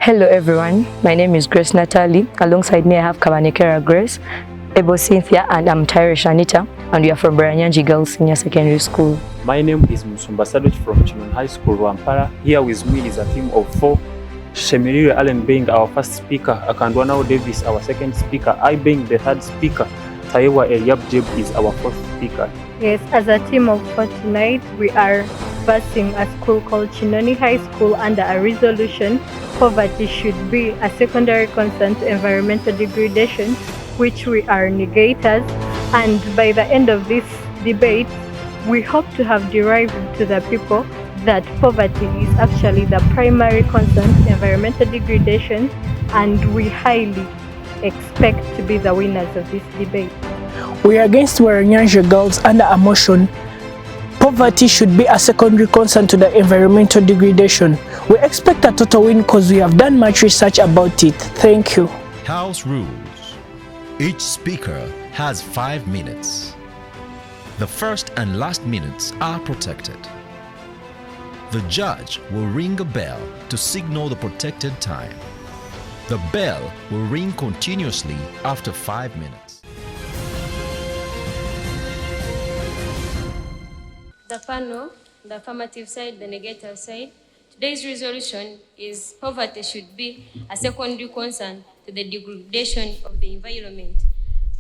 Hello everyone, my name is Grace Natalie. Alongside me I have Kabanekera Grace, Ebo Cynthia, and I'm Tyrish Anita, and we are from Bwerenyangi Girls Senior Secondary School. My name is Musumba Sadoch from Kinoni High School, Rwampara. Here with me is a team of 4. Shemirire Allen being our first speaker, Akandwanao Davis our second speaker, I being the third speaker, Tayewa Eliabjeb is our fourth speaker. Yes, as a team of 4 tonight, we are versing a school called Kinoni High School under a resolution: poverty should be a secondary concern to environmental degradation, which we are negators. And by the end of this debate, we hope to have derived to the people that poverty is actually the primary concern to environmental degradation, and we highly expect to be the winners of this debate. We are against Bwerenyangi girls under a motion: poverty should be a secondary concern to the environmental degradation. We expect a total win because we have done much research about it. Thank you. House rules. Each speaker has 5 minutes. The first and last minutes are protected. The judge will ring a bell to signal the protected time. The bell will ring continuously after 5 minutes. The panel, the affirmative side, the negative side. Today's resolution is poverty should be a secondary concern to the degradation of the environment.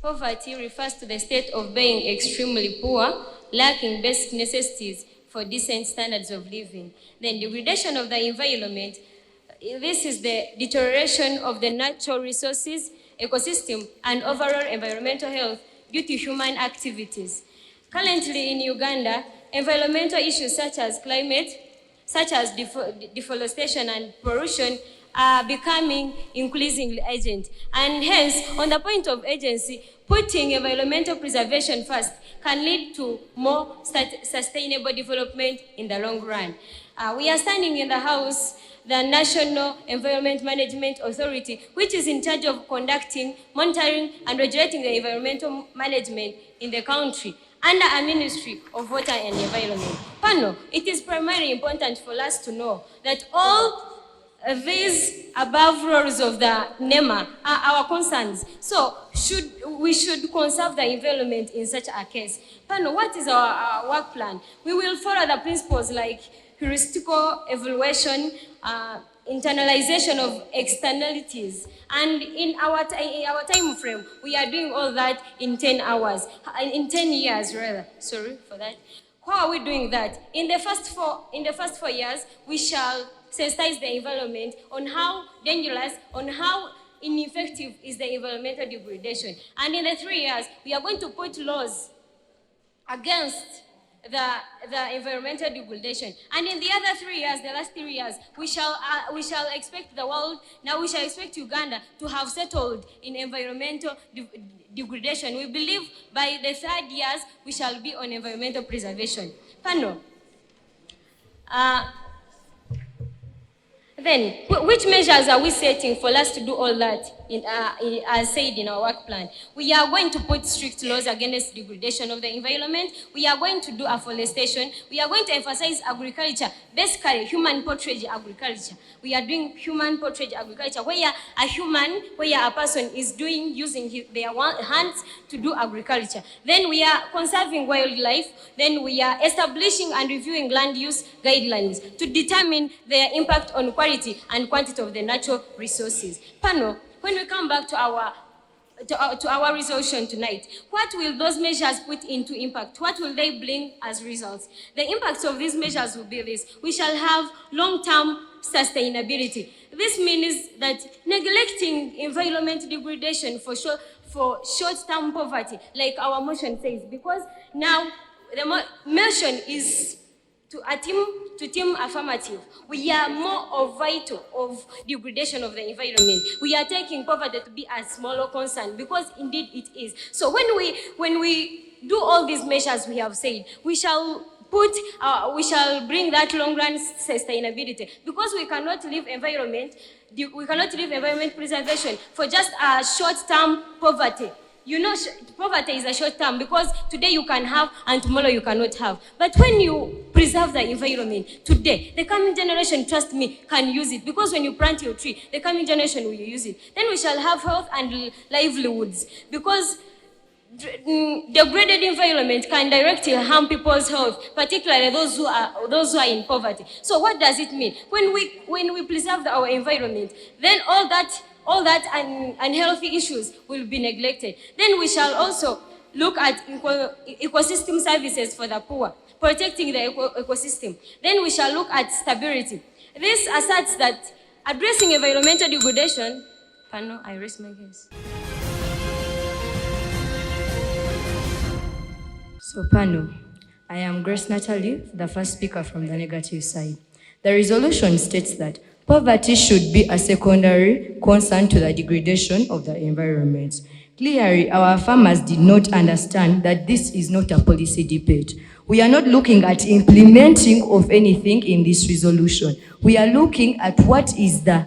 Poverty refers to the state of being extremely poor, lacking basic necessities for decent standards of living. Then degradation of the environment, this is the deterioration of the natural resources, ecosystem, and overall environmental health due to human activities. Currently in Uganda, environmental issues such as climate, such as deforestation and pollution are becoming increasingly urgent. And hence, on the point of urgency, putting environmental preservation first can lead to more sustainable development in the long run. We are standing in the House, the National Environment Management Authority, which is in charge of conducting, monitoring, and regulating the environmental management in the country, under a Ministry of Water and Environment. Panel, it is primarily important for us to know that all these above roles of the NEMA are our concerns. So we should conserve the environment in such a case. Panel, what is our work plan? We will follow the principles like heuristical evaluation, internalization of externalities, and in our time frame, we are doing all that in 10 hours, in 10 years rather. Sorry for that. How are we doing that? In the first 4 years, we shall sensitize the environment on how dangerous, on how ineffective is the environmental degradation. And in the 3 years, we are going to put laws against the environmental degradation. And in the other 3 years, the last 3 years, we shall expect the world, now we shall expect Uganda to have settled in environmental degradation. We believe by the 3rd years, we shall be on environmental preservation. Panel. Then, which measures are we setting for us to do all that, as said in our work plan? We are going to put strict laws against degradation of the environment. We are going to do afforestation. We are going to emphasize agriculture, basically human portrait agriculture. We are doing human portrait agriculture, where a person is using their hands to do agriculture. Then we are conserving wildlife. Then we are establishing and reviewing land use guidelines to determine their impact on quality and quantity of the natural resources. Panel, when we come back to our resolution tonight, what will those measures put into impact? What will they bring as results? The impacts of these measures will be this: we shall have long-term sustainability. This means that neglecting environment degradation for short-term poverty, like our motion says, because now the motion is to team affirmative. We are more of vital of degradation of the environment. We are taking poverty to be a smaller concern, because indeed it is. So when we do all these measures we have said, we shall bring that long-run sustainability, because we cannot leave environment preservation for just a short-term poverty. You know, poverty is a short term because today you can have and tomorrow you cannot have. But when you preserve the environment today, the coming generation, trust me, can use it. Because when you plant your tree, the coming generation will use it. Then we shall have health and livelihoods. Because degraded environment can directly harm people's health, particularly those who are in poverty. So what does it mean? When we preserve our environment, then all that unhealthy issues will be neglected. Then we shall also look at ecosystem services for the poor, protecting the ecosystem. Then we shall look at stability. This asserts that addressing environmental degradation. Pano, I raise my case. So Pano, I am Grace Natalie, the first speaker from the negative side. The resolution states that poverty should be a secondary concern to the degradation of the environment. Clearly, our farmers did not understand that this is not a policy debate. We are not looking at implementing of anything in this resolution. We are looking at what is the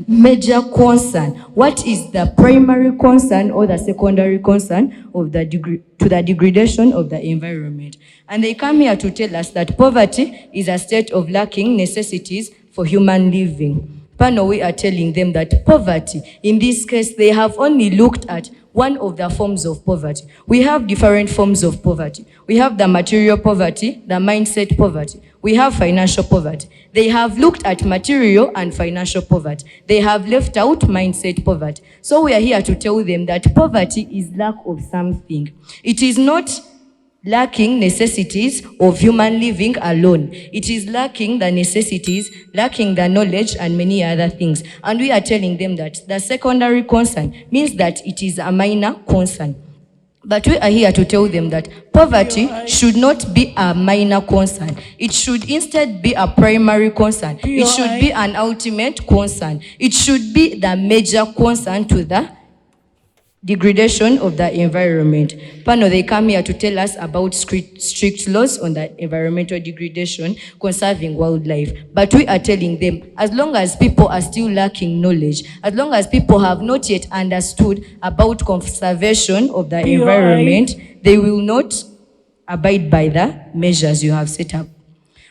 major concern, what is the primary concern or the secondary concern of the degradation of the environment. And they come here to tell us that poverty is a state of lacking necessities for human living. Pano, we are telling them that poverty, in this case, they have only looked at one of the forms of poverty. We have different forms of poverty. We have the material poverty, the mindset poverty. We have financial poverty. They have looked at material and financial poverty. They have left out mindset poverty. So we are here to tell them that poverty is lack of something. It is not lacking necessities of human living alone. It is lacking the necessities, lacking the knowledge and many other things. And we are telling them that the secondary concern means that it is a minor concern. But we are here to tell them that poverty should not be a minor concern. It should instead be a primary concern. It should be an ultimate concern. It should be the major concern to the degradation of the environment. Pano, they come here to tell us about strict laws on the environmental degradation, conserving wildlife. But we are telling them, as long as people are still lacking knowledge, as long as people have not yet understood about conservation of the environment, they will not abide by the measures you have set up.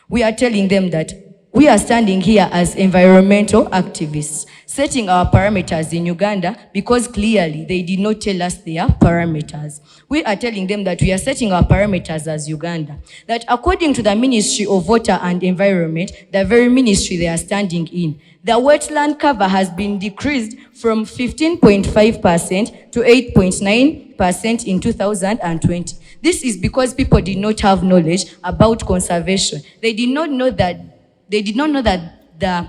We are telling them that we are standing here as environmental activists, setting our parameters in Uganda because clearly they did not tell us their parameters. We are telling them that we are setting our parameters as Uganda, that according to the Ministry of Water and Environment, the very ministry they are standing in, the wetland cover has been decreased from 15.5% to 8.9% in 2020. This is because people did not have knowledge about conservation. They did not know that the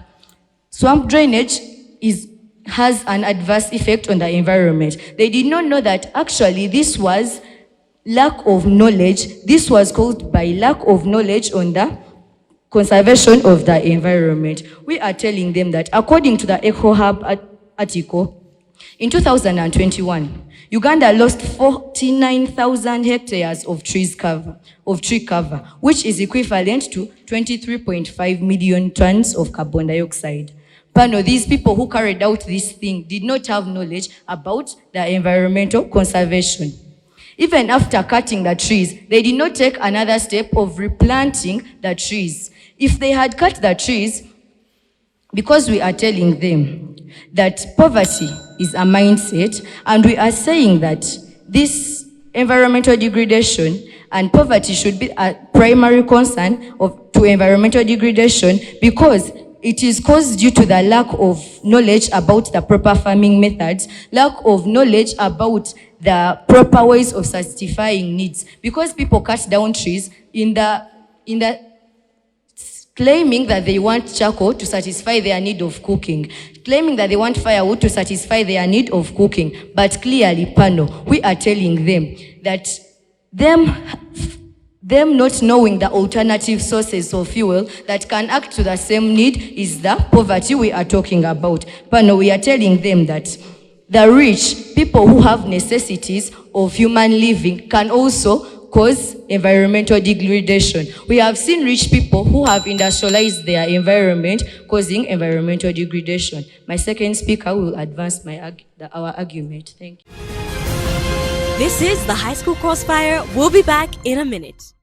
swamp drainage has an adverse effect on the environment. They did not know that actually this was lack of knowledge. This was caused by lack of knowledge on the conservation of the environment. We are telling them that according to the EcoHub article, in 2021, Uganda lost 49,000 hectares of tree cover, which is equivalent to 23.5 million tons of carbon dioxide. Pano, these people who carried out this thing did not have knowledge about the environmental conservation. Even after cutting the trees, they did not take another step of replanting the trees. If they had cut the trees, because we are telling them that poverty is a mindset, and we are saying that this environmental degradation and poverty should be a primary concern to environmental degradation because it is caused due to the lack of knowledge about the proper farming methods, lack of knowledge about the proper ways of satisfying needs. Because people cut down trees in the claiming that they want charcoal to satisfy their need of cooking, claiming that they want firewood to satisfy their need of cooking. But clearly, Pano, we are telling them that them not knowing the alternative sources of fuel that can act to the same need is the poverty we are talking about. Pano, we are telling them that the rich, people who have necessities of human living, can also cause environmental degradation. We have seen rich people who have industrialized their environment, causing environmental degradation. My second speaker will advance our argument. Thank you. This is the High School Crossfire. We'll be back in a minute.